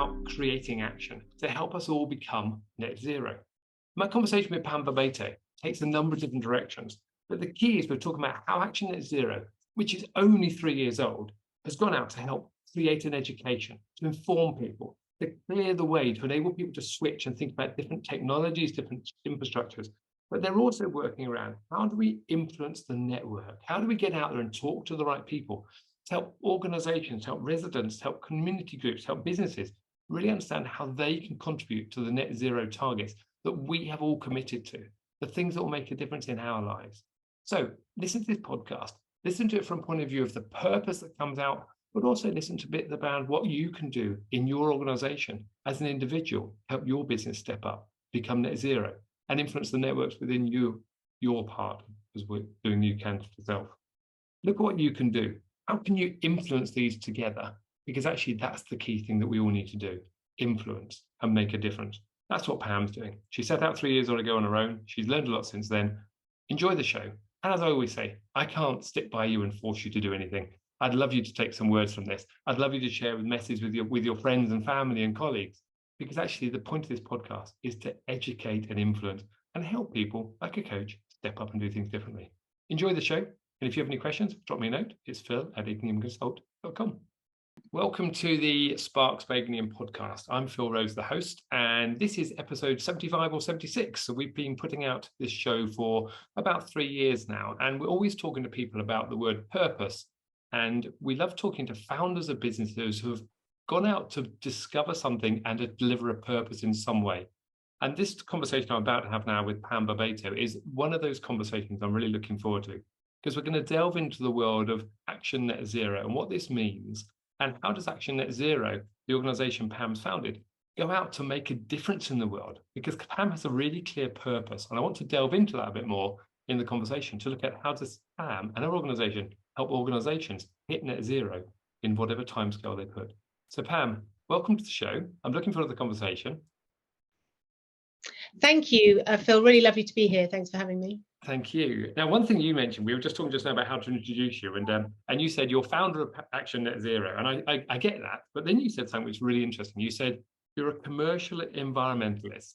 about creating action to help us all become net zero. My conversation with Pam Barbato takes a number of different directions, but the key is we're talking about how Action Net Zero, which is only 3 years old, has gone out to help create an education, to inform people, to clear the way, to enable people to switch and think about different technologies, different infrastructures. But they're also working around how do we influence the network? How do we get out there and talk to the right people? To help organizations, help residents, help community groups, help businesses really understand how they can contribute to the net zero targets that we have all committed to, the things that will make a difference in our lives. So listen to this podcast, listen to it from a point of view of the purpose that comes out, but also listen to a bit about what you can do in your organization as an individual, help your business step up, become net zero, and influence the networks within your part, as we're doing you can for yourself. Look at what you can do. How can you influence these together? Because actually that's the key thing that we all need to do, influence and make a difference. That's what Pam's doing. She set out 3 years ago on her own. She's learned a lot since then. Enjoy the show. And as I always say, I can't stick by you and force you to do anything. I'd love you to take some words from this. I'd love you to share a message with your friends and family and colleagues, because actually the point of this podcast is to educate and influence and help people like a coach step up and do things differently. Enjoy the show. And if you have any questions, drop me a note. It's phil@igniumconsult.com. Welcome to the Sparks by Ignium podcast. I'm Phil Rose, the host, and this is episode 75 or 76. So we've been putting out this show for about 3 years now, and we're always talking to people about the word purpose. And we love talking to founders of businesses who have gone out to discover something and to deliver a purpose in some way. And this conversation I'm about to have now with Pam Barbato is one of those conversations I'm really looking forward to, because we're going to delve into the world of Action Net Zero and what this means. And how does Action Net Zero, the organization Pam's founded, go out to make a difference in the world? Because Pam has a really clear purpose. And I want to delve into that a bit more in the conversation to look at how does Pam and her organization help organizations hit net zero in whatever timescale they put. So Pam, welcome to the show. I'm looking forward to the conversation. Thank you, Phil. Really lovely to be here. Thanks for having me. Thank you. Now, one thing you mentioned, we were just talking just now about how to introduce you, and you said you're founder of Action Net Zero, and I get that, but then you said something which is really interesting. You said you're a commercial environmentalist,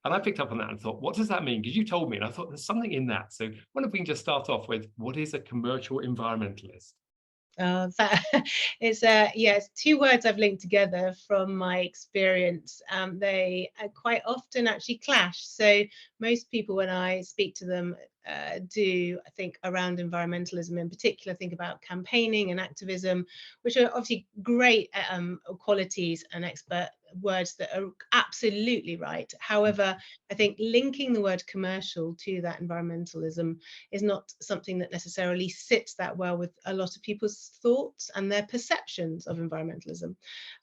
and I picked up on that and thought, what does that mean? Because you told me, and I thought there's something in that. So, wonder if we can just start off with what is a commercial environmentalist? It's two words I've linked together from my experience. They quite often actually clash. So most people, when I speak to them, do I think around environmentalism in particular, think about campaigning and activism, which are obviously great qualities and expert words that are absolutely right. However, I think linking the word commercial to that environmentalism is not something that necessarily sits that well with a lot of people's thoughts and their perceptions of environmentalism.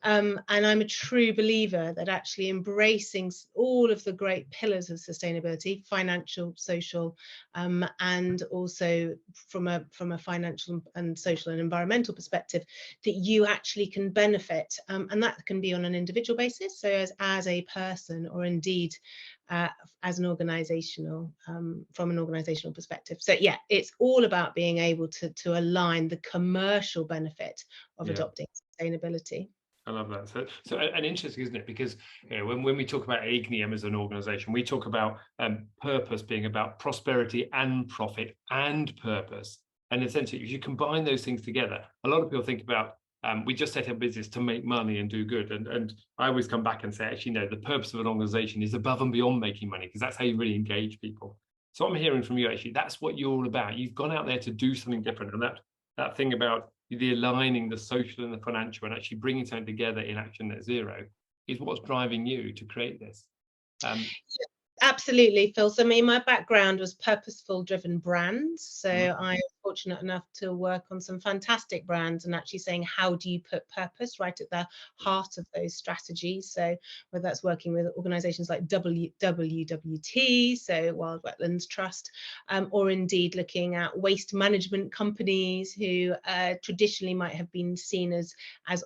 And I'm a true believer that actually embracing all of the great pillars of sustainability, financial, social, and also from a financial and social and environmental perspective, that you actually can benefit, and that can be on an individual basis, so as a person, or indeed as an organizational, from an organizational perspective. So yeah, it's all about being able to align the commercial benefit of adopting sustainability. I love that. So and interesting, isn't it? Because when we talk about Ignium as an organization, we talk about purpose being about prosperity and profit and purpose. And essentially, if you combine those things together, a lot of people think about we just set up business to make money and do good. And I always come back and say, actually, no, the purpose of an organization is above and beyond making money, because that's how you really engage people. So I'm hearing from you, actually, that's what you're all about. You've gone out there to do something different. And that thing about the aligning the social and the financial and actually bringing something together in Action Net Zero is what's driving you to create this. Absolutely, Phil. So my background was purposeful driven brands. So I was fortunate enough to work on some fantastic brands and actually saying, how do you put purpose right at the heart of those strategies? So whether that's working with organizations like WWT, so Wild Wetlands Trust, or indeed looking at waste management companies who traditionally might have been seen as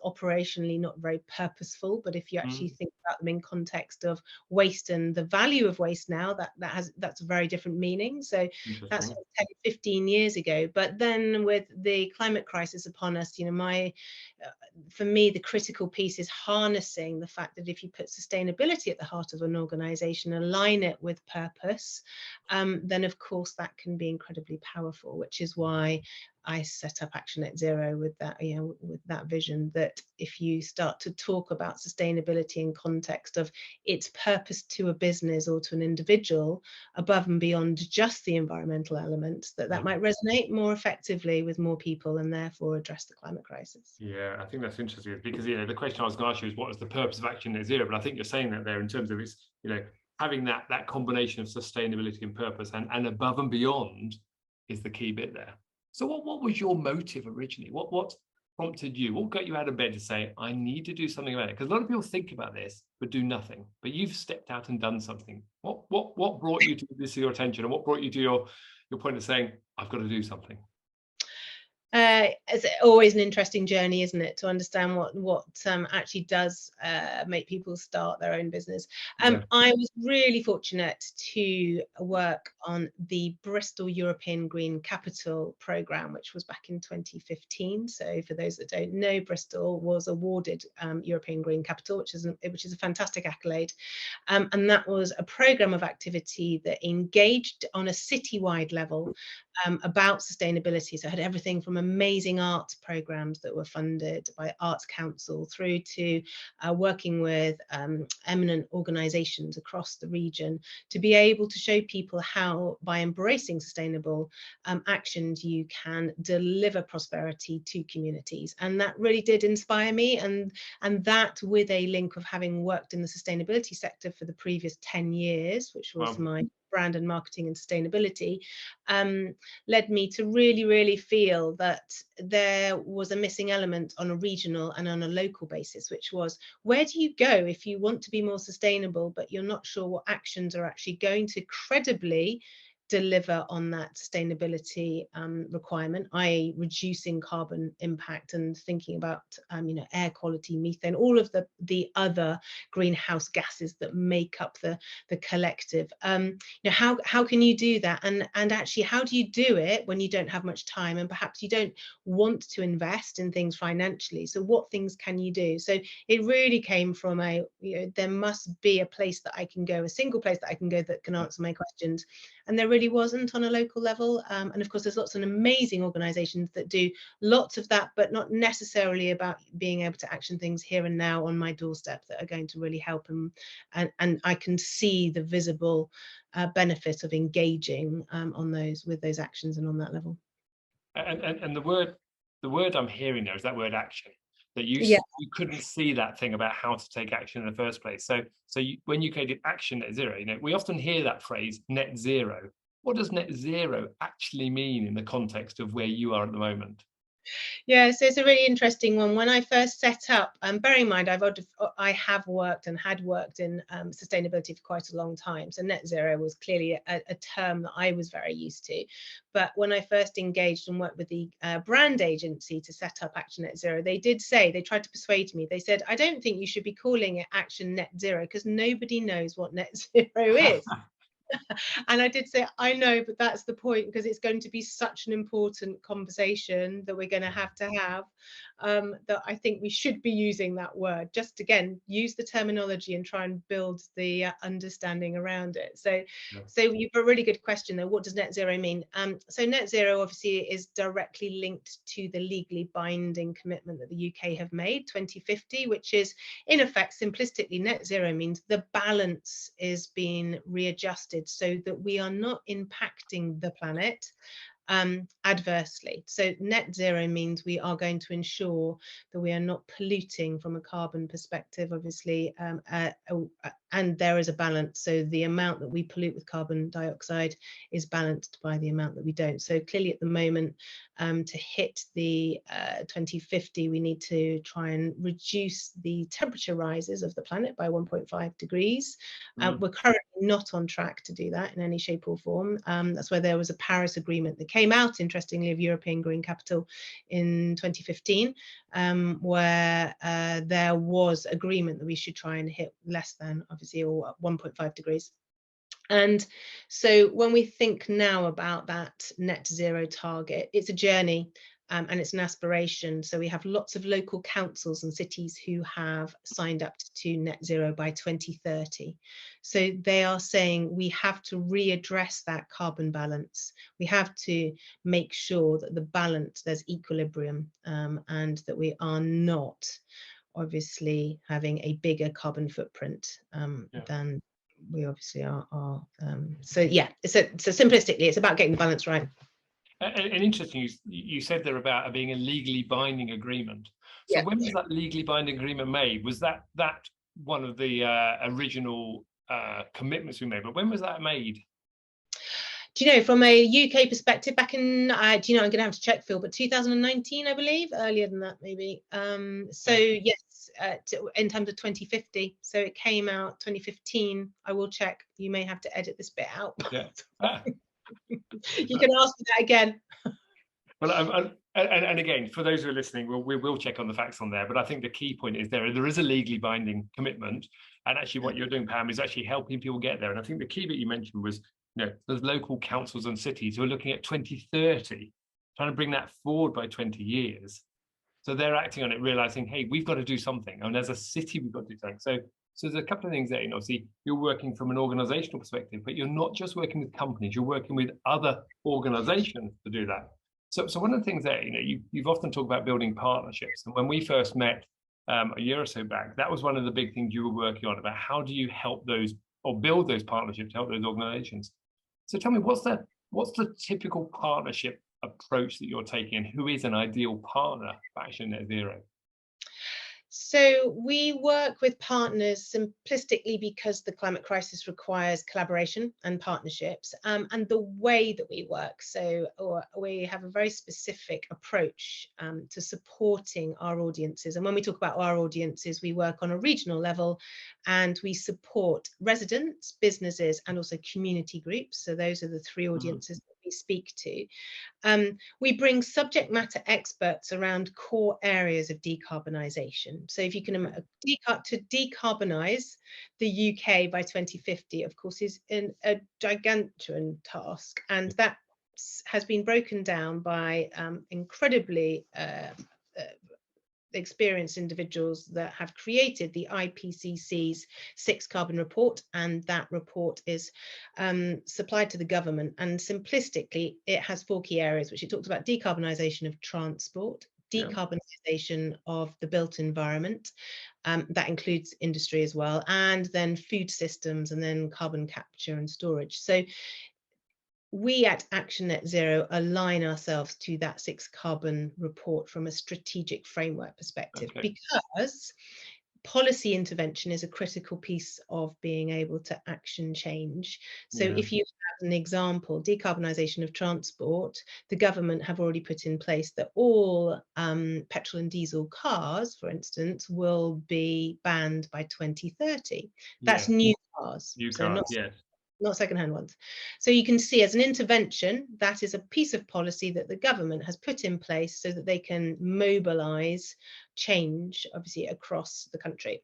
operationally not very purposeful. But if you actually think about them in context of waste and the value of waste now, that's a very different meaning. So that's 10, 15 years ago so. But then with the climate crisis upon us, for me, the critical piece is harnessing the fact that if you put sustainability at the heart of an organization, align it with purpose, then of course that can be incredibly powerful, which is why I set up Action Net Zero with that, with that vision that if you start to talk about sustainability in context of its purpose to a business or to an individual, above and beyond just the environmental elements, that might resonate more effectively with more people and therefore address the climate crisis. Yeah, I think that's interesting because the question I was going to ask you is what is the purpose of Action Net Zero? But I think you're saying that there in terms of its, having that combination of sustainability and purpose and above and beyond is the key bit there. So what was your motive originally? What prompted you? What got you out of bed to say, I need to do something about it? Because a lot of people think about this but do nothing. But you've stepped out and done something. What brought you to this to your attention, and what brought you to your point of saying, I've got to do something? It's always an interesting journey, isn't it, to understand what actually does make people start their own business. I was really fortunate to work on the Bristol European Green Capital programme, which was back in 2015. So for those that don't know, Bristol was awarded European Green Capital, which is a fantastic accolade. And that was a programme of activity that engaged on a citywide level about sustainability. So it had everything from amazing arts programs that were funded by Arts Council through to working with eminent organizations across the region to be able to show people how, by embracing sustainable actions, you can deliver prosperity to communities. And that really did inspire me, and that, with a link of having worked in the sustainability sector for the previous 10 years, which was my brand and marketing and sustainability, led me to really feel that there was a missing element on a regional and on a local basis, which was, where do you go if you want to be more sustainable but you're not sure what actions are actually going to credibly deliver on that sustainability requirement, i.e. reducing carbon impact and thinking about air quality, methane, all of the other greenhouse gases that make up the collective. How can you do that, and actually how do you do it when you don't have much time and perhaps you don't want to invest in things financially? So what things can you do? So it really came from there must be a place that I can go, a single place that I can go that can answer my questions. And there really wasn't on a local level. And of course, there's lots of amazing organizations that do lots of that, but not necessarily about being able to action things here and now on my doorstep that are going to really help. And I can see the visible benefit of engaging with those actions and on that level. And the word I'm hearing there is that word action. That you couldn't see that thing about how to take action in the first place. So when you created Action Net Zero, we often hear that phrase net zero. What does net zero actually mean in the context of where you are at the moment? Yeah, so it's a really interesting one. When I first set up, bearing in mind I have worked and had worked in sustainability for quite a long time, so net zero was clearly a term that I was very used to. But when I first engaged and worked with the brand agency to set up Action Net Zero, they tried to persuade me. They said, I don't think you should be calling it Action Net Zero because nobody knows what net zero is. And I did say, I know, but that's the point, because it's going to be such an important conversation that we're going to have that I think we should be using that word. Just again, use the terminology and try and build the understanding around it. So you've got a really good question though. What does net zero mean? So net zero obviously is directly linked to the legally binding commitment that the UK have made, 2050, which is in effect, simplistically, net zero means the balance is being readjusted so that we are not impacting the planet adversely. So net zero means we are going to ensure that we are not polluting from a carbon perspective, obviously, and there is a balance. So the amount that we pollute with carbon dioxide is balanced by the amount that we don't. So clearly at the moment, to hit the 2050, we need to try and reduce the temperature rises of the planet by 1.5 degrees. We're currently not on track to do that in any shape or form. That's where there was a Paris Agreement that came out, interestingly, of European Green Capital in 2015, where there was agreement that we should try and hit less than, obviously, or 1.5 degrees. And so when we think now about that net zero target, it's a journey, and it's an aspiration. So we have lots of local councils and cities who have signed up to net zero by 2030. So they are saying we have to readdress that carbon balance. We have to make sure that the balance, there's equilibrium, and that we are not obviously having a bigger carbon footprint Yeah. than we obviously are. So yeah, so simplistically, it's about getting the balance right. And interesting, you said there about it being a legally binding agreement. So Yeah. when was that legally binding agreement made? Was that one of the original commitments we made? But when was that made? Do you know, from a UK perspective, back in, do you know, I'm going to have to check, Phil, but 2019, I believe, earlier than that, maybe. So yes, in terms of 2050, so it came out 2015. I will check. You may have to edit this bit out. Yeah. You can ask me that again. Well, and again, for those who are listening, we will check on the facts on there. But I think the key point is there is a legally binding commitment, and actually, what you're doing, Pam, is actually helping people get there. And I think the key that you mentioned was, there's local councils and cities who are looking at 2030, trying to bring that forward by 20 years. So they're acting on it, realizing, hey, we've got to do something, and as a city, we've got to do something. So there's a couple of things there. Obviously, you're working from an organizational perspective, but you're not just working with companies; you're working with other organizations to do that. So one of the things that you've often talked about building partnerships, and when we first met a year or so back, that was one of the big things you were working on, about how do you help those or build those partnerships, help those organizations. So tell me, what's the typical partnership approach that you're taking, and who is an ideal partner for Action Net Zero? So we work with partners simplistically because the climate crisis requires collaboration and partnerships, and the way that we work. So we have a very specific approach to supporting our audiences. And when we talk about our audiences, we work on a regional level, and we support residents, businesses, and also community groups. So those are the three audiences that we speak to. We bring subject matter experts around core areas of decarbonisation. So if you can to decarbonise the UK by 2050, of course, is a gigantuan task, and that has been broken down by incredibly experienced individuals that have created the IPCC's 6 carbon report, and that report is supplied to the government. And simplistically, it has 4 key areas, which it talks about: decarbonisation of transport, decarbonisation of the built environment, that includes industry as well, and then food systems, and then carbon capture and storage. So we at Action Net Zero align ourselves to that 6 carbon report from a strategic framework perspective, because policy intervention is a critical piece of being able to action change. So if you have an example, decarbonisation of transport, the government have already put in place that all petrol and diesel cars, for instance, will be banned by 2030. That's new cars. New so cars, not secondhand ones. So you can see, as an intervention, that is a piece of policy that the government has put in place so that they can mobilise change, obviously, across the country.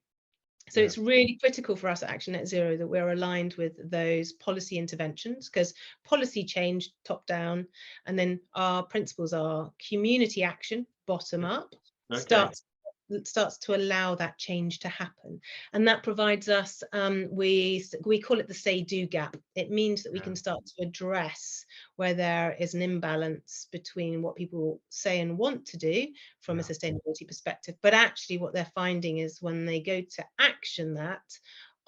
So it's really critical for us at Action Net Zero that we're aligned with those policy interventions, because policy change top down, and then our principles are community action bottom up, starts to allow that change to happen. And that provides us, we call it the say-do gap. It means that we can start to address where there is an imbalance between what people say and want to do from a sustainability perspective, but actually what they're finding is when they go to action that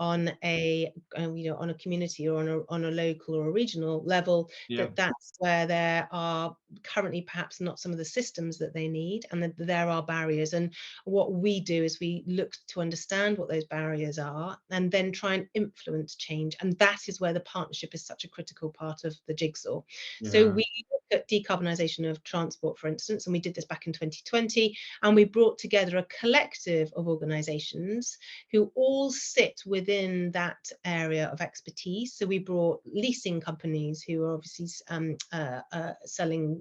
on a on a community or on a local or a regional level, that's where there are currently perhaps not some of the systems that they need, and that there are barriers. And what we do is we look to understand what those barriers are and then try and influence change, and that is where the partnership is such a critical part of the jigsaw. So we look at decarbonisation of transport, for instance, and we did this back in 2020, and we brought together a collective of organisations who all sit within that area of expertise. So we brought leasing companies who are obviously selling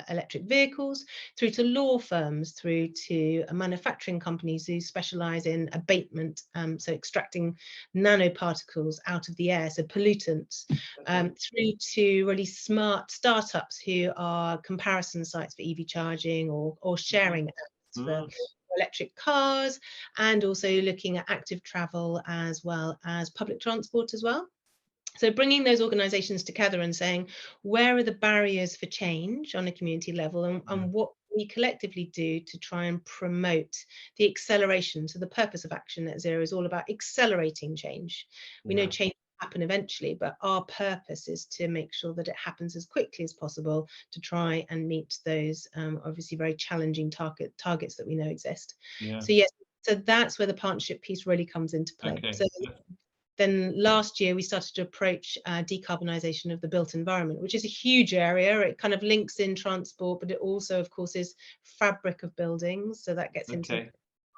electric vehicles, through to law firms, through to manufacturing companies who specialize in abatement, so extracting nanoparticles out of the air, so pollutants, through to really smart startups who are comparison sites for EV charging or sharing apps for electric cars, and also looking at active travel as well as public transport as well. So bringing those organizations together and saying, where are the barriers for change on a community level, and what we collectively do to try and promote the acceleration. So the purpose of Action Net Zero is all about accelerating change. We know change will happen eventually, but our purpose is to make sure that it happens as quickly as possible to try and meet those obviously very challenging targets that we know exist. So yes, so that's where the partnership piece really comes into play. So then last year we started to approach decarbonisation of the built environment, which is a huge area. It kind of links in transport, but it also, of course, is fabric of buildings. So that gets into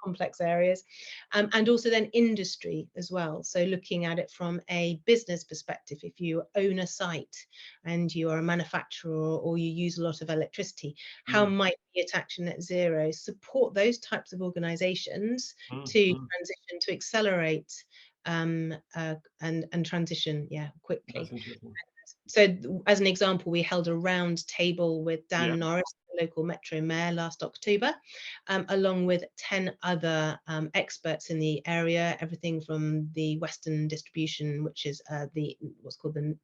complex areas, and also then industry as well. So looking at it from a business perspective, if you own a site and you are a manufacturer or you use a lot of electricity, how might we at Action Net Zero support those types of organisations to transition, to accelerate and transition quickly. So as an example, we held a round table with Dan Norris, the local Metro Mayor, last October, along with 10 other experts in the area, everything from the Western Distribution, which is what's called the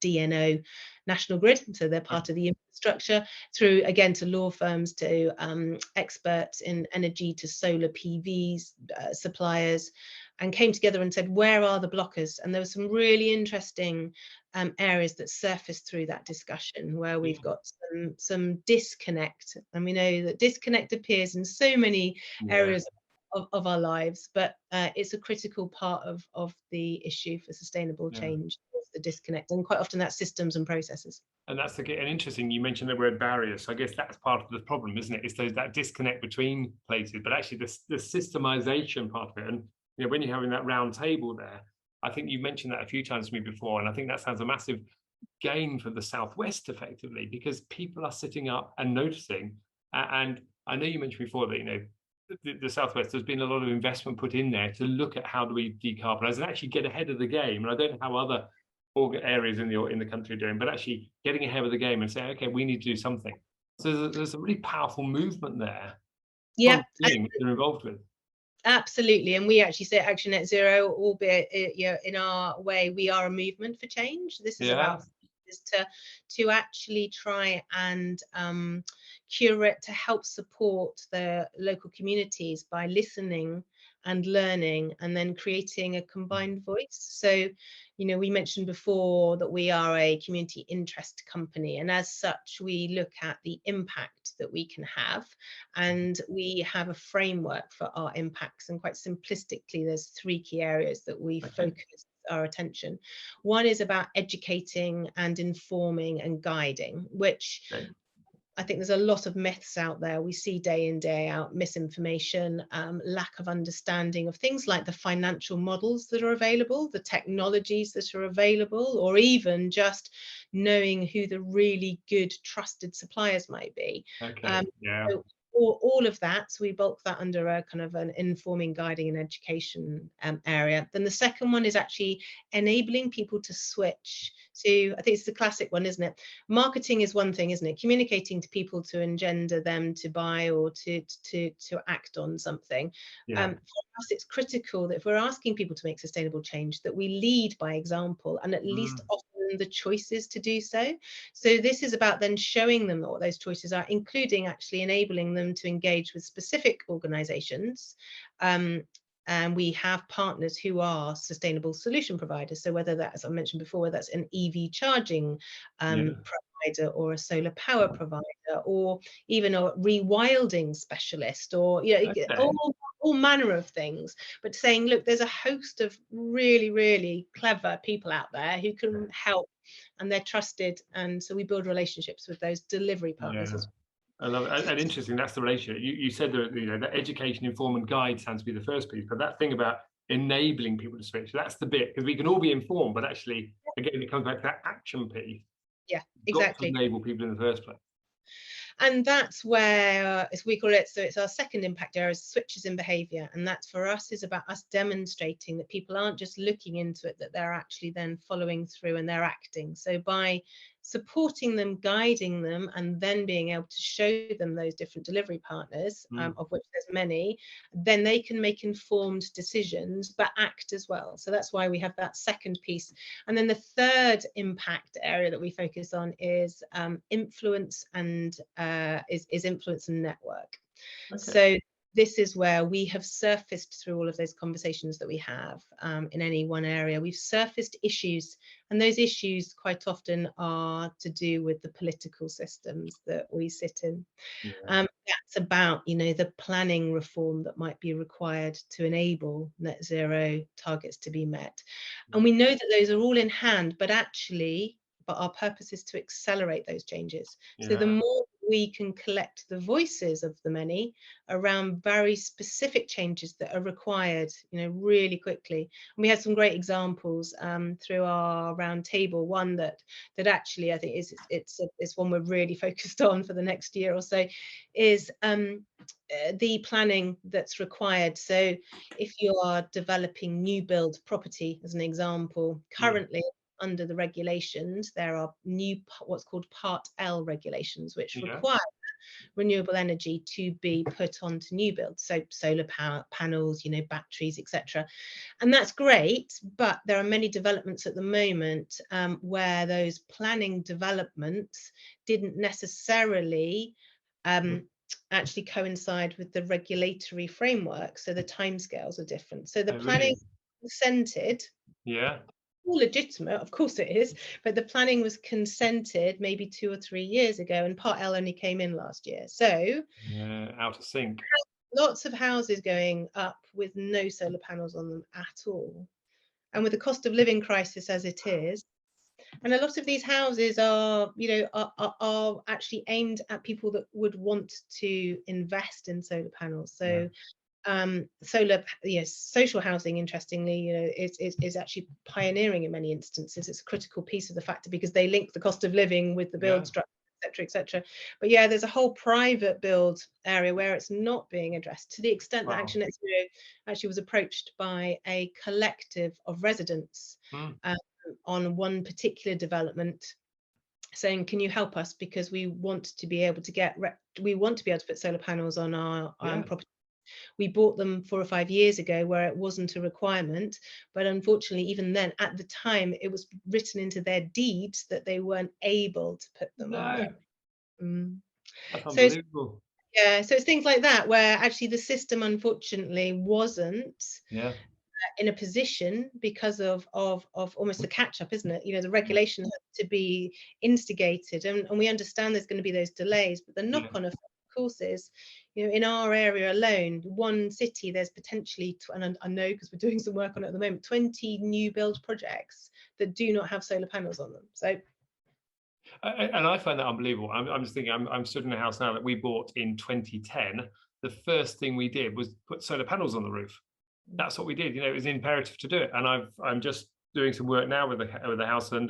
DNO National Grid, so they're part of the infrastructure, through again to law firms, to experts in energy, to solar PVs suppliers, and came together and said, where are the blockers? And there were some really interesting areas that surfaced through that discussion, where we've got some disconnect, and we know that disconnect appears in so many areas of our lives, but it's a critical part of the issue for sustainable change, the disconnect, and quite often that's systems and processes. And that's and interesting, you mentioned the word barriers. So I guess that's part of the problem, isn't it? It's that disconnect between places, but actually the systemization part of it. And when you're having that round table there, I think you mentioned that a few times to me before, and I think that sounds a massive gain for the Southwest effectively, because people are sitting up and noticing. And I know you mentioned before that the Southwest, there's been a lot of investment put in there to look at how do we decarbonize and actually get ahead of the game. And I don't know how other areas in the country are doing, but actually getting ahead of the game and saying, okay, we need to do something. So there's a really powerful movement there. Yeah, they're involved with. Absolutely, and we actually say Action Net Zero, albeit in our way, we are a movement for change. This is about to actually try and curate, to help support the local communities by listening and learning, and then creating a combined voice. So, we mentioned before that we are a community interest company, and as such, we look at the impact that we can have, and we have a framework for our impacts. And quite simplistically, there's 3 key areas that we focus our attention. One is about educating and informing and guiding, which I think there's a lot of myths out there. We see day in, day out, misinformation, lack of understanding of things like the financial models that are available, the technologies that are available, or even just knowing who the really good, trusted suppliers might be. So all of that, so we bulk that under a kind of an informing, guiding and education area. Then the second one is actually enabling people to switch. So I think it's the classic one, isn't it? Marketing is one thing, isn't it? Communicating to people to engender them to buy or to act on something. For us, it's critical that if we're asking people to make sustainable change, that we lead by example, and at least offer them the choices to do so. So this is about then showing them what those choices are, including actually enabling them to engage with specific organizations. And we have partners who are sustainable solution providers. So whether that's, I mentioned before, whether that's an EV charging provider, or a solar power provider, or even a rewilding specialist, or all manner of things, but saying, look, there's a host of really, really clever people out there who can help, and they're trusted, and so we build relationships with those delivery partners as well. I love it. And interesting, that's the relationship. You said that, that education, inform and guide sounds to be the first piece, but that thing about enabling people to switch, that's the bit, because we can all be informed, but actually, again, it comes back to that action piece. Yeah, exactly. Got to enable people in the first place. And that's where, as we call it, so it's our second impact area, is switches in behaviour. And that's for us is about us demonstrating that people aren't just looking into it, that they're actually then following through and they're acting. So by supporting them, guiding them, and then being able to show them those different delivery partners, of which there's many, then they can make informed decisions, but act as well. So that's why we have that second piece. And then the third impact area that we focus on is influence and is influence and network. Okay. So this is where we have surfaced through all of those conversations that we have in any one area. We've surfaced issues, and those issues quite often are to do with the political systems that we sit in. Yeah. That's about, the planning reform that might be required to enable net zero targets to be met. And we know that those are all in hand, but our purpose is to accelerate those changes. So the Yeah. more we can collect the voices of the many around very specific changes that are required, really quickly. And we had some great examples through our round table. One that actually I think it's one we're really focused on for the next year or so is the planning that's required. So if you are developing new build property, as an example, currently under the regulations, there are new what's called Part L regulations, which require renewable energy to be put onto new builds, so solar power panels, batteries, etc. And that's great, but there are many developments at the moment where those planning developments didn't necessarily actually coincide with the regulatory framework, so the timescales are different. So the planning consented. Yeah. All legitimate, of course it is, but the planning was consented maybe 2 or 3 years ago, and Part L only came in last year. So Out of sync. lots of houses going up with no solar panels on them at all, and with the cost of living crisis as it is. And a lot of these houses are, are actually aimed at people that would want to invest in solar panels. So solar, yes, social housing, interestingly, is actually pioneering in many instances. It's a critical piece of the factor because they link the cost of living with the build structure, etc. But yeah, there's a whole private build area where it's not being addressed, to the extent that Action Net Zero actually was approached by a collective of residents on one particular development, saying, can you help us, because we want to be able to put solar panels on our property. We bought them 4 or 5 years ago where it wasn't a requirement, but unfortunately even then, at the time, it was written into their deeds that they weren't able to put them on there. That's So unbelievable. so it's things like that where actually the system unfortunately wasn't in a position, because of almost the catch up, isn't it? The regulation had to be instigated, and we understand there's going to be those delays, but the knock-on effect, of course, is, in our area alone, one city, there's potentially, and I know because we're doing some work on it at the moment, 20 new build projects that do not have solar panels on them. So and I find that unbelievable. I'm just thinking, I'm stood in a house now that we bought in 2010. The first thing we did was put solar panels on the roof. That's what we did. It was imperative to do it. And I'm just doing some work now with the house, and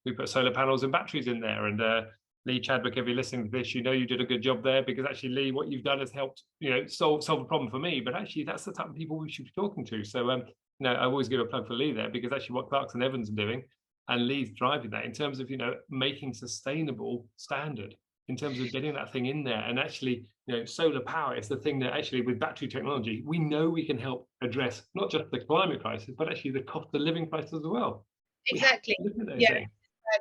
we put solar panels and batteries in there. And Lee Chadwick, if you're listening to this, you did a good job there, because actually, Lee, what you've done has helped, solve a problem for me. But actually, that's the type of people we should be talking to. So, I always give a plug for Lee there, because actually, what Clarkson Evans are doing, and Lee's driving that in terms of making sustainable standard, in terms of getting that thing in there. And actually, solar power is the thing that actually, with battery technology, we know we can help address not just the climate crisis, but actually the cost of living crisis as well. Exactly.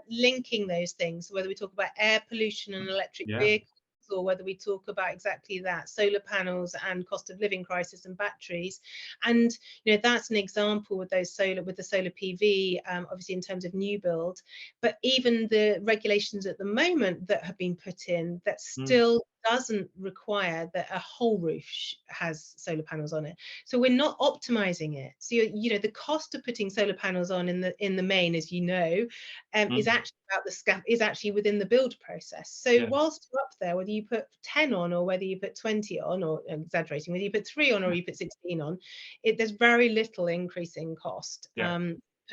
Linking those things, whether we talk about air pollution and electric vehicles, or whether we talk about exactly that, solar panels and cost of living crisis and batteries. And that's an example with the solar PV, obviously in terms of new build, but even the regulations at the moment that have been put in, that still doesn't require that a whole roof has solar panels on it. So we're not optimizing it. So the cost of putting solar panels on in the main, as is actually about is actually within the build process. So whilst you're up there, whether you put 10 on or whether you put 20 on, or I'm exaggerating, whether you put 3 on or you put 16 on, there's very little increase in cost.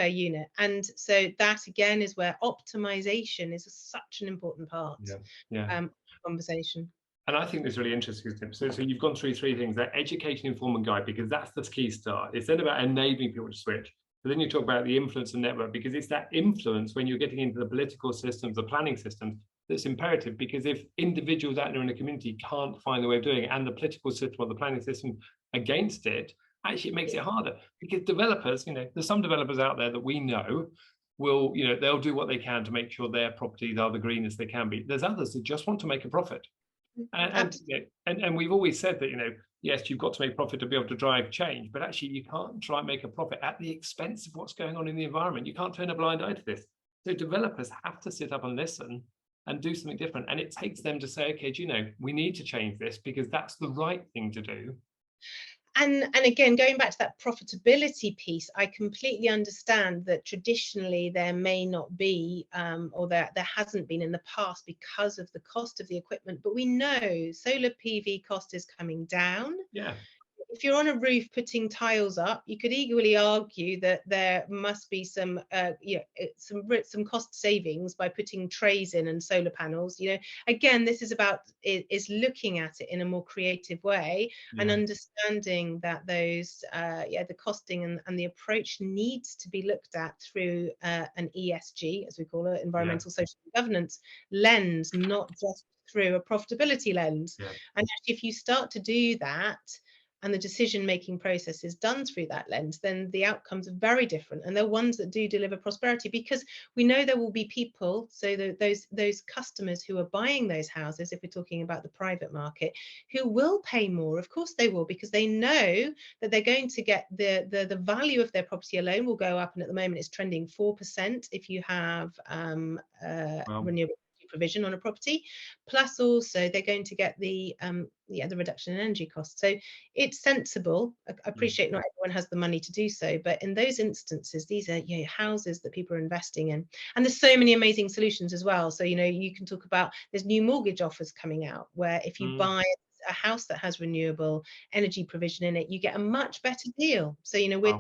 per unit. And so that again is where optimization is such an important part Yeah, yeah. of the conversation. And I think this is really interesting. So you've gone through three things: that education, inform, and guide, because that's the key start. It's then about enabling people to switch. But then you talk about the influence and network, because it's that influence when you're getting into the political systems, the planning systems, that's imperative. Because if individuals out there in the community can't find a way of doing it, and the political system or the planning system against it, actually it makes it harder. Because developers, there's some developers out there that we know will, they'll do what they can to make sure their properties are the greenest they can be. There's others that just want to make a profit. And we've always said that, yes, you've got to make profit to be able to drive change, but actually you can't try and make a profit at the expense of what's going on in the environment. You can't turn a blind eye to this. So developers have to sit up and listen and do something different. And it takes them to say, okay, we need to change this because that's the right thing to do. And again, going back to that profitability piece, I completely understand that traditionally there may not be, or there hasn't been in the past because of the cost of the equipment, but we know solar PV cost is coming down. Yeah. If you're on a roof putting tiles up, you could equally argue that there must be some cost savings by putting trays in and solar panels. Again, this is about is looking at it in a more creative way and understanding that those the costing and the approach needs to be looked at through an ESG, as we call it, environmental, social, and governance lens, not just through a profitability lens. And actually, if you start to do that, and the decision-making process is done through that lens, then the outcomes are very different. And they're ones that do deliver prosperity, because we know there will be people, so those customers who are buying those houses, if we're talking about the private market, who will pay more. Of course they will, because they know that they're going to get the value of their property alone will go up. And at the moment it's trending 4% if you have renewable provision on a property, plus also they're going to get the reduction in energy costs. So it's sensible. I appreciate not everyone has the money to do so, but in those instances, these are houses that people are investing in, and there's so many amazing solutions as well. So you can talk about, there's new mortgage offers coming out where if you buy a house that has renewable energy provision in it, you get a much better deal. So we're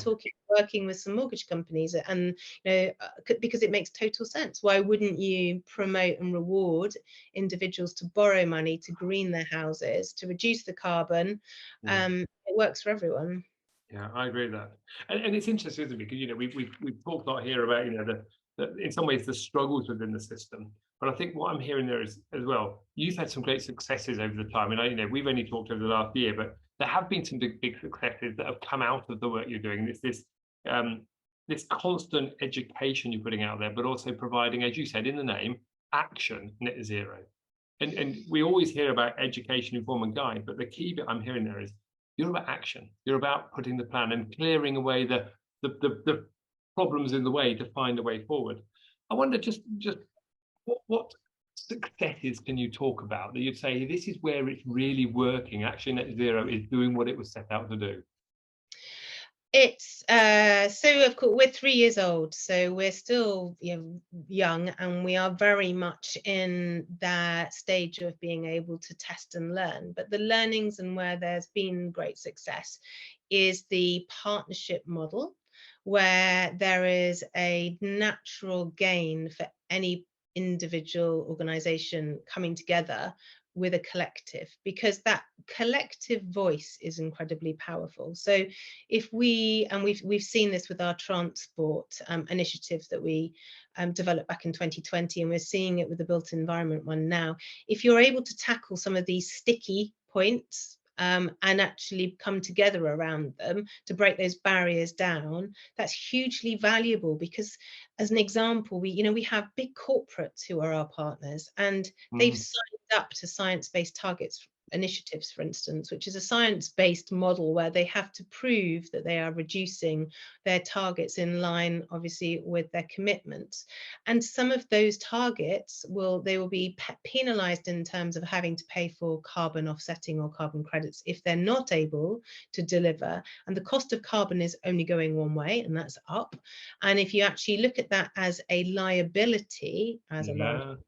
working with some mortgage companies, and because it makes total sense. Why wouldn't you promote and reward individuals to borrow money to green their houses, to reduce the carbon? It works for everyone. Yeah, I agree with that. And it's interesting, isn't it? Because we've talked a lot here about in some ways the struggles within the system. But I think what I'm hearing there is as well, you've had some great successes over the time. And we've only talked over the last year, but there have been some big successes that have come out of the work you're doing. It's this constant education you're putting out there, but also providing, as you said in the name, action, net zero. And we always hear about education, inform, and guide, but the key bit I'm hearing there is you're about action. You're about putting the plan and clearing away the problems in the way to find a way forward. I wonder just what successes can you talk about that you'd say this is where it's really working? Actually, net zero is doing what it was set out to do. It's so of course we're 3 years old, so we're still young, and we are very much in that stage of being able to test and learn. But the learnings and where there's been great success is the partnership model, where there is a natural gain for any individual organization coming together with a collective, because that collective voice is incredibly powerful. So if we've seen this with our transport initiatives that we developed back in 2020, and we're seeing it with the built environment one now. If you're able to tackle some of these sticky points and actually come together around them to break those barriers down, that's hugely valuable. Because as an example, we have big corporates who are our partners, and they've signed up to science-based targets initiatives, for instance, which is a science-based model where they have to prove that they are reducing their targets in line, obviously, with their commitments. And some of those targets will be penalized in terms of having to pay for carbon offsetting or carbon credits if they're not able to deliver. And the cost of carbon is only going one way, and that's up. And if you actually look at that as a liability, as a large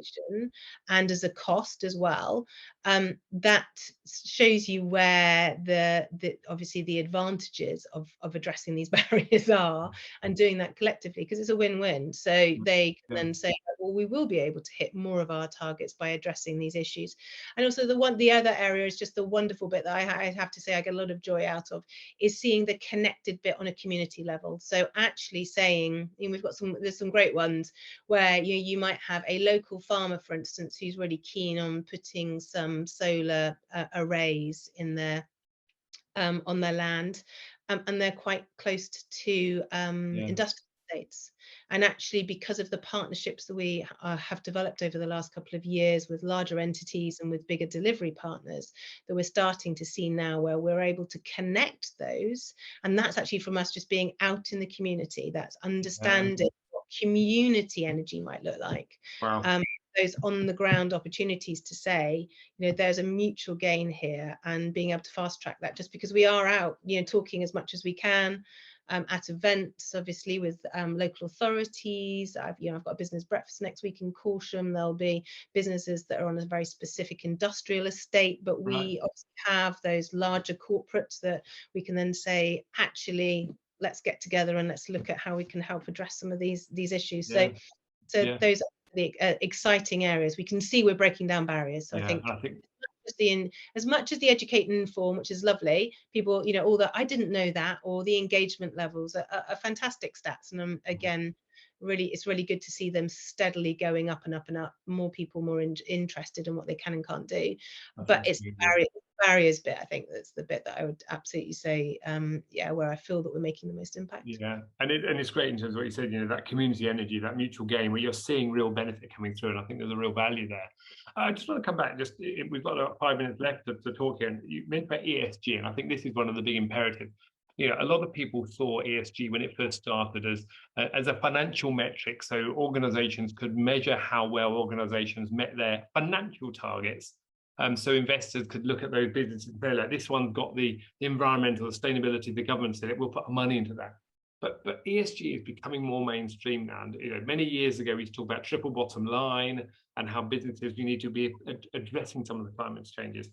organization and as a cost as well, that shows you where the obviously the advantages of addressing these barriers are, and doing that collectively, because it's a win-win. So they can Yeah. then say, well, we will be able to hit more of our targets by addressing these issues. And also the other area is just the wonderful bit that I have to say I get a lot of joy out of, is seeing the connected bit on a community level. So actually saying, we've got there's some great ones where you might have a local farmer, for instance, who's really keen on putting some solar arrays in their on their land, and they're quite close to Yeah. industrial estates. And actually, because of the partnerships that we have developed over the last couple of years with larger entities and with bigger delivery partners, that we're starting to see now where we're able to connect those. And that's actually from us just being out in the community, that's understanding what community energy might look like. Wow. Those on the ground opportunities to say, there's a mutual gain here, and being able to fast track that, just because we are out, talking as much as we can, at events, obviously with local authorities. I've got a business breakfast next week in Corsham. There'll be businesses that are on a very specific industrial estate, but we obviously have those larger corporates that we can then say, actually, let's get together and let's look at how we can help address some of these issues. Yeah. So Yeah. those are the exciting areas. We can see we're breaking down barriers. So Yeah. I think I think as much as the educate and inform, which is lovely, people, all the I didn't know that, or the engagement levels are fantastic stats. And again, really, it's really good to see them steadily going up and up and up. More people, more interested in what they can and can't do. But it's the barriers bit, I think, that's the bit that I would absolutely say, where I feel that we're making the most impact. Yeah, and it's great in terms of what you said, that community energy, that mutual gain, where you're seeing real benefit coming through, and I think there's a real value there. I just want to come back, we've got about 5 minutes left to talk here, and you mentioned about ESG, and I think this is one of the big imperatives. A lot of people saw ESG when it first started as a financial metric, so organizations could measure how well organizations met their financial targets. So investors could look at those businesses and say, like, this one's got the environmental sustainability, the government said it, we'll put money into that. But ESG is becoming more mainstream now. And many years ago, we used to talk about triple bottom line and how businesses, you need to be addressing some of the climate changes.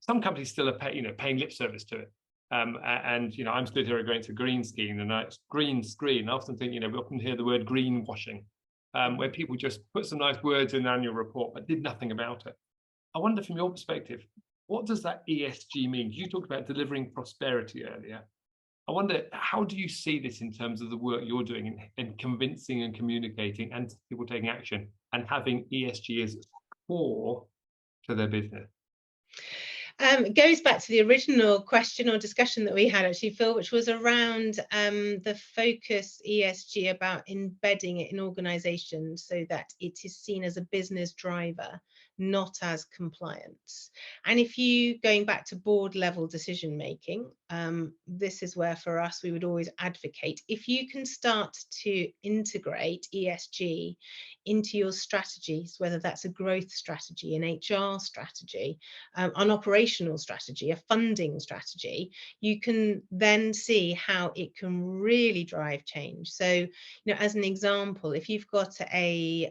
Some companies still are paying lip service to it. And I'm stood here against a green scheme, and it's green screen. I often think, we often hear the word greenwashing, where people just put some nice words in the annual report, but did nothing about it. I wonder, from your perspective, what does that ESG mean? You talked about delivering prosperity earlier. I wonder, how do you see this in terms of the work you're doing in convincing and communicating and people taking action and having ESG as core to their business? It goes back to the original question or discussion that we had, actually, Phil, which was around the focus ESG, about embedding it in organizations so that it is seen as a business driver, not as compliance. And if you, going back to board level decision making, this is where for us we would always advocate, if you can start to integrate ESG into your strategies, whether that's a growth strategy, an HR strategy, an operational strategy, a funding strategy, you can then see how it can really drive change. So, as an example, if you've got if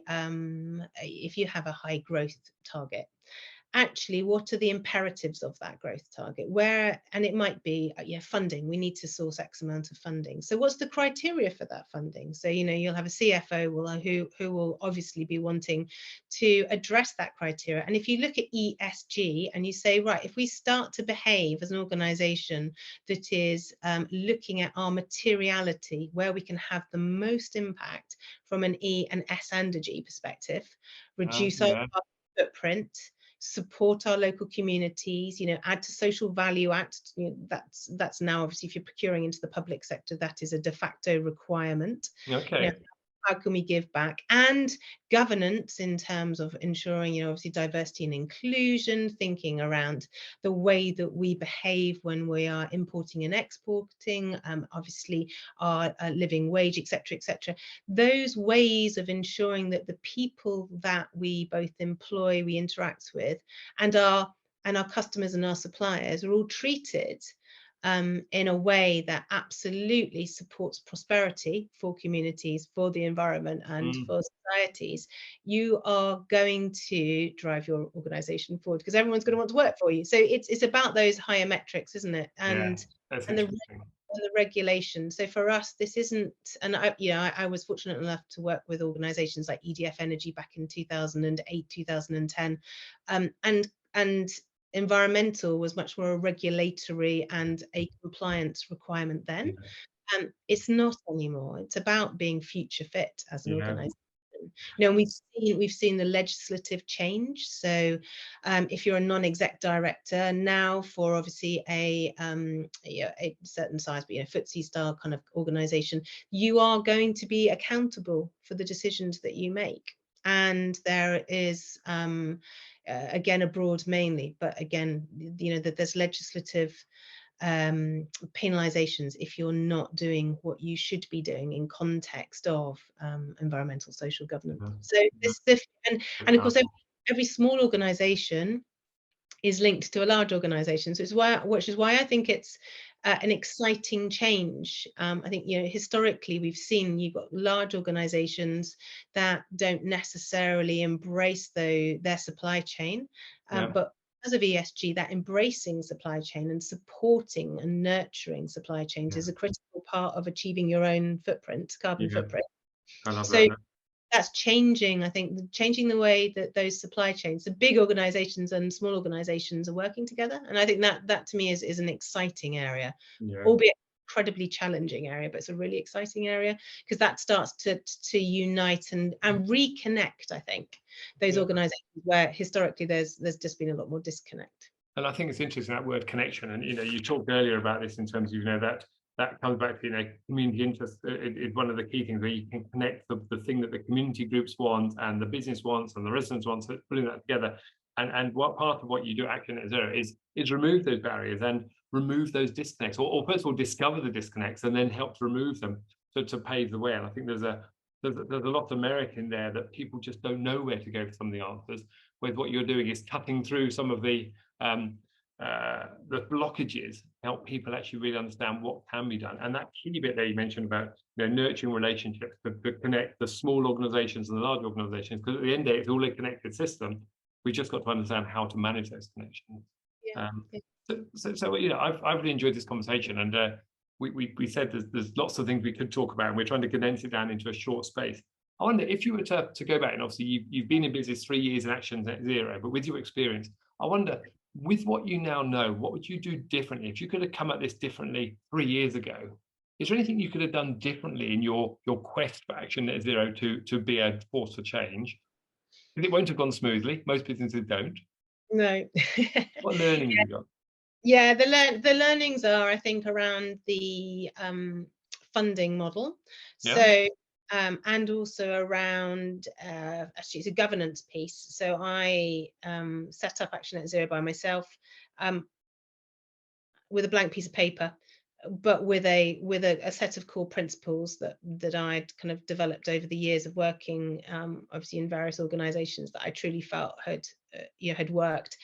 you have a high growth target, actually, what are the imperatives of that growth target? And it might be, funding. We need to source X amount of funding. So what's the criteria for that funding? So, you'll have a CFO who will obviously be wanting to address that criteria. And if you look at ESG and you say, right, if we start to behave as an organization that is looking at our materiality, where we can have the most impact from an E, an S and a G perspective, reduce our footprint, support our local communities, add to social value act. That's now, obviously, if you're procuring into the public sector, that is a de facto requirement. Okay. How can we give back? And governance, in terms of ensuring, obviously, diversity and inclusion, thinking around the way that we behave when we are importing and exporting, obviously our living wage, etc., etc. Those ways of ensuring that the people that we both employ, we interact with, and our customers and our suppliers are all treated in a way that absolutely supports prosperity for communities, for the environment, and Mm, for societies, you are going to drive your organization forward because everyone's going to want to work for you. So it's about those higher metrics, isn't it? yeah, that's And the interesting. regulation. So for us, this isn't, and I was fortunate enough to work with organizations like EDF Energy back in 2008, 2010. And environmental was much more a regulatory and a compliance requirement Yeah, then. It's not anymore. It's about being future fit as an yeah, organization. And we've seen the legislative change. So if you're a non-exec director now for obviously a certain size, but FTSE style kind of organization, you are going to be accountable for the decisions that you make. And there is again abroad mainly, but again, that there's legislative penalizations if you're not doing what you should be doing in context of environmental social governance. yeah, So yeah, and of course powerful. every small organization is linked to a large organization. So which is why I think it's an exciting change. I think, historically we've seen you've got large organizations that don't necessarily embrace their supply chain, Yeah, but because of ESG, that embracing supply chain and supporting and nurturing supply chains yeah, is a critical part of achieving your own carbon yeah, footprint. I love So that. that's changing, I think, changing the way that those supply chains, the big organizations and small organizations are working together. And I think that to me is an exciting area, Yeah, albeit incredibly challenging area, but it's a really exciting area because that starts to unite and reconnect, I think, those yeah. organizations where historically there's just been a lot more disconnect. And I think it's interesting that word connection. And you talked earlier about this in terms of that comes back to community interest is one of the key things where you can connect the thing that the community groups want and the business wants and the residents want. So putting that together, and what part of what you do Action Net Zero is remove those barriers and remove those disconnects, or first of all discover the disconnects and then help to remove them to pave the way. And I think there's a lot of merit in there that people just don't know where to go for some of the answers. With what you're doing is cutting through some of um, the blockages, help people actually really understand what can be done. And that key bit there you mentioned about nurturing relationships to connect the small organizations and the large organizations, because at the end of the day, it's all a connected system. We just got to understand how to manage those connections. Yeah. Um, Yeah. I've really enjoyed this conversation, and we said there's lots of things we could talk about, and we're trying to condense it down into a short space. I wonder if you were to go back, and obviously you've been in business 3 years in Action Net Zero, but with your experience, I wonder, with what you now know, what would you do differently if you could have come at this differently 3 years ago? Is there anything you could have done differently in your quest for Action Net Zero to be a force for change? Because it won't have gone smoothly. Most businesses don't. No. What learning have you got? Yeah, the learnings are, I think, around the funding model. Yeah, So and also around actually it's a governance piece. So I set up Action Net Zero by myself um, with a blank piece of paper, but with a set of core principles that I'd kind of developed over the years of working obviously in various organizations that I truly felt had worked.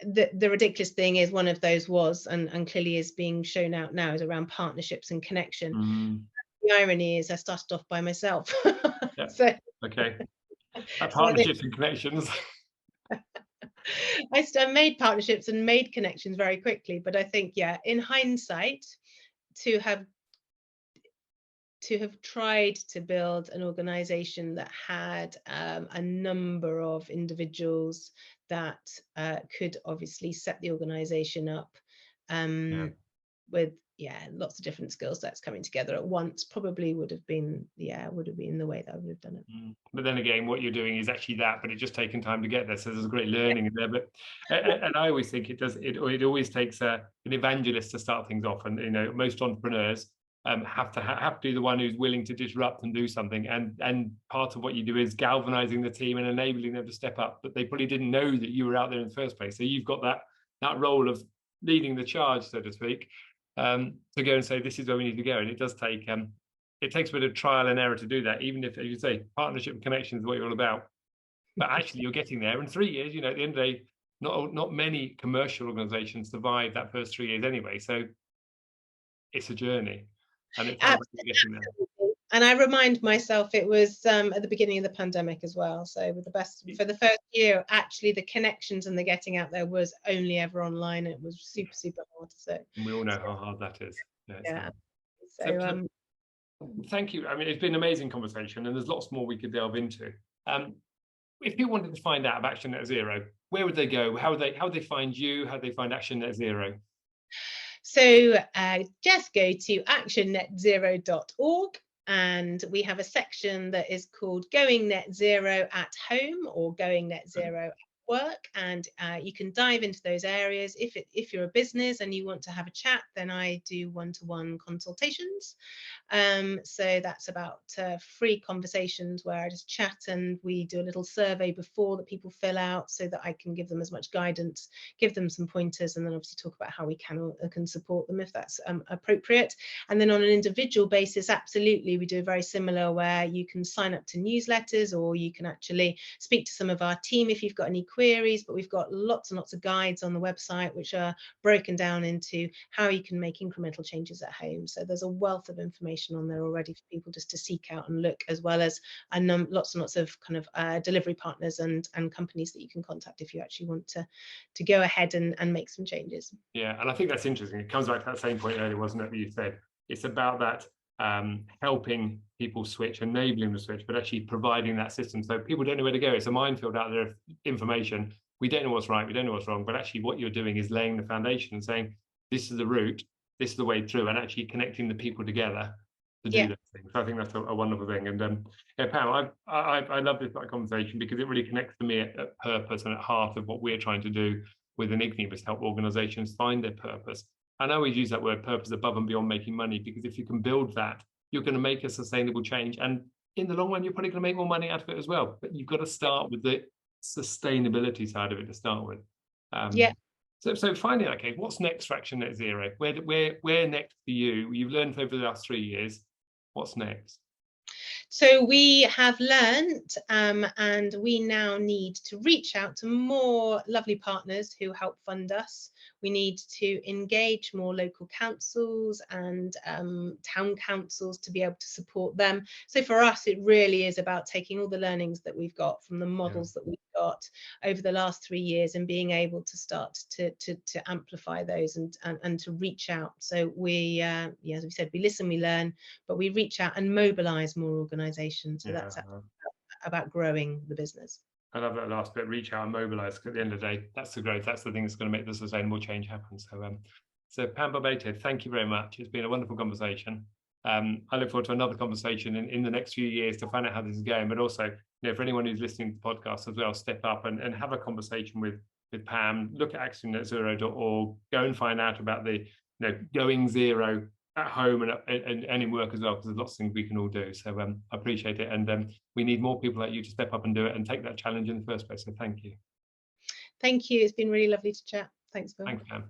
The ridiculous thing is one of those was and clearly is being shown out now is around partnerships and connection. mm, The irony is I started off by myself. yeah. so Okay. I think Partnerships and connections. I made partnerships and made connections very quickly, but I think, yeah, in hindsight, to have tried to build an organization that had a number of individuals that could obviously set the organization up Yeah. with lots of different skill sets coming together at once probably would have been the way that I would have done it. But then again, what you're doing is actually that, but it's just taken time to get there. So there's a great learning in there. But and I always think it always takes an evangelist to start things off. And most entrepreneurs have to be the one who's willing to disrupt and do something. And part of what you do is galvanizing the team and enabling them to step up. But they probably didn't know that you were out there in the first place. So you've got that role of leading the charge, so to speak, to go and say this is where we need to go. And it takes a bit of trial and error to do that, even if, as you say, partnership and connection is what you're all about. But actually, you're getting there in 3 years. At the end of the day, not many commercial organizations survive that first 3 years anyway. So it's a journey, and it sounds like you're getting there. Absolutely. And I remind myself it was at the beginning of the pandemic as well. So with for the first year, actually the connections and the getting out there was only ever online. It was super, super hard. So And we all know how hard that is. Yeah, it's yeah. hard. So Thank you. I mean, it's been an amazing conversation, and there's lots more we could delve into. If people wanted to find out about Action Net Zero, where would they go? How would they find you? How would they find Action Net Zero? So just go to actionnetzero.org, and we have a section that is called Going Net Zero at Home or Going Net Zero at Work, and you can dive into those areas. If you're a business and you want to have a chat, then I do one-to-one consultations. So that's about free conversations where I just chat, and we do a little survey before that people fill out so that I can give them as much guidance, give them some pointers, and then obviously talk about how we can support them if that's appropriate. And then on an individual basis, absolutely, we do very similar where you can sign up to newsletters, or you can actually speak to some of our team if you've got any queries. But we've got lots and lots of guides on the website which are broken down into how you can make incremental changes at home. So there's a wealth of information on there already for people just to seek out and look, as well as lots and lots of kind of delivery partners and companies that you can contact if you actually want to go ahead and make some changes. Yeah, and I think that's interesting. It comes back to that same point earlier, wasn't it, that you said it's about that helping people switch, enabling the switch, but actually providing that system so people don't know where to go. It's a minefield out there of information. We don't know what's right, we don't know what's wrong, but actually what you're doing is laying the foundation and saying, this is the route, this is the way through, and actually connecting the people together to do those things. So I think that's a wonderful thing. And yeah, Pam, I love this conversation because it really connects to me at purpose and at heart of what we're trying to do with an Ignium, is help organizations find their purpose. And I always use that word purpose above and beyond making money, because if you can build that, you're going to make a sustainable change. And in the long run, you're probably going to make more money out of it as well. But you've got to start with the sustainability side of it to start with. So finally, okay, what's next for Action Net Zero? Where next for you? You've learned over the last 3 years. What's next? So we have learned, and we now need to reach out to more lovely partners who help fund us. We need to engage more local councils and town councils to be able to support them. So for us, it really is about taking all the learnings that we've got from the models that we've got over the last 3 years and being able to start to amplify those and to reach out. So we, as we said, we listen, we learn, but we reach out and mobilize more organizations. So that's about growing the business. I love that last bit, reach out and mobilize, because at the end of the day, that's the growth, that's the thing that's going to make the sustainable change happen. So Pam Barbato, thank you very much. It's been a wonderful conversation. I look forward to another conversation in the next few years to find out how this is going, but also, for anyone who's listening to the podcast as well, step up and have a conversation with Pam. Look at actionnetzero.org, go and find out about the going zero at home and in work as well, because there's lots of things we can all do. So I appreciate it, and we need more people like you to step up and do it and take that challenge in the first place. So thank you. Thank you. It's been really lovely to chat. Thanks, Bill. Thanks, Pam.